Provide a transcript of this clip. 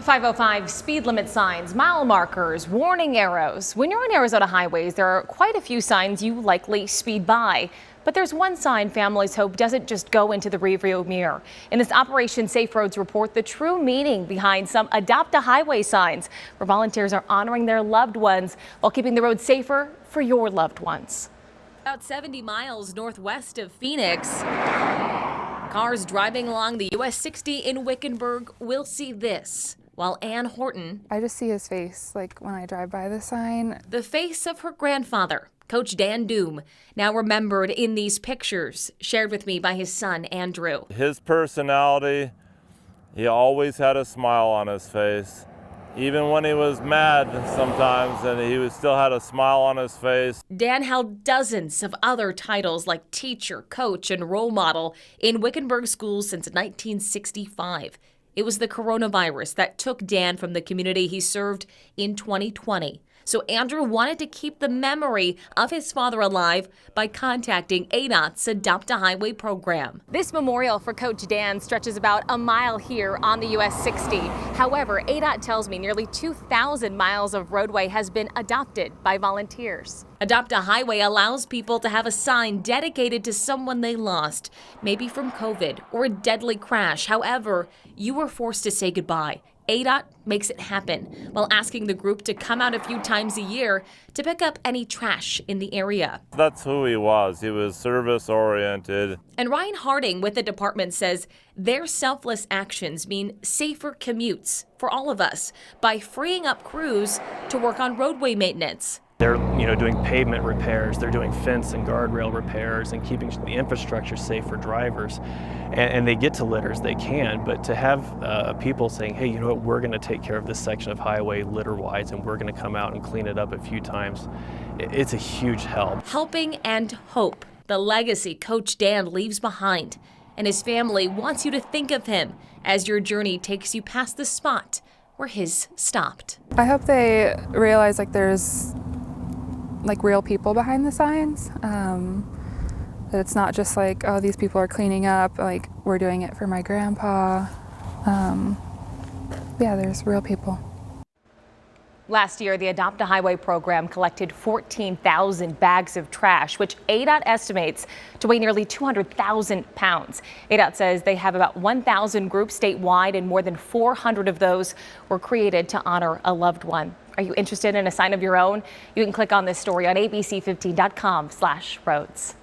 505 speed limit signs, mile markers, warning arrows. When you're on Arizona highways, there are quite a few signs you likely speed by. But there's one sign families hope doesn't just go into the rearview mirror. In this Operation Safe Roads report, the true meaning behind some Adopt a Highway signs, where volunteers are honoring their loved ones while keeping the road safer for your loved ones. About 70 miles northwest of Phoenix, cars driving along the US 60 in Wickenburg will see this. While Ann Horton, I just see his face, like when I drive by the sign. The face of her grandfather, Coach Dan Doom, now remembered in these pictures shared with me by his son, Andrew. His personality, he always had a smile on his face. Even when he was mad sometimes, and he still had a smile on his face. Dan held dozens of other titles like teacher, coach, and role model in Wickenburg schools since 1965. It was the coronavirus that took Dan from the community he served in 2020. So Andrew wanted to keep the memory of his father alive by contacting ADOT's Adopt a Highway program. This memorial for Coach Dan stretches about a mile here on the US 60. However, ADOT tells me nearly 2,000 miles of roadway has been adopted by volunteers. Adopt a Highway allows people to have a sign dedicated to someone they lost, maybe from COVID or a deadly crash. However, you were forced to say goodbye. ADOT makes it happen while asking the group to come out a few times a year to pick up any trash in the area. That's who he was. He was service-oriented. And Ryan Harding with the department says their selfless actions mean safer commutes for all of us by freeing up crews to work on roadway maintenance. They're, doing pavement repairs, they're doing fence and guardrail repairs and keeping the infrastructure safe for drivers. And they get to litters, they can, but to have people saying, hey, you know what, we're going to take care of this section of highway litter-wise and we're going to come out and clean it up a few times, it's a huge help. Helping and hope, the legacy Coach Dan leaves behind. And his family wants you to think of him as your journey takes you past the spot where his stopped. I hope they realize there's real people behind the signs, that it's not just oh, these people are cleaning up, we're doing it for my grandpa. Yeah, there's real people. Last year, the Adopt a Highway program collected 14,000 bags of trash, which ADOT estimates to weigh nearly 200,000 pounds. ADOT says they have about 1,000 groups statewide, and more than 400 of those were created to honor a loved one. Are you interested in a sign of your own? You can click on this story on abc15.com/roads.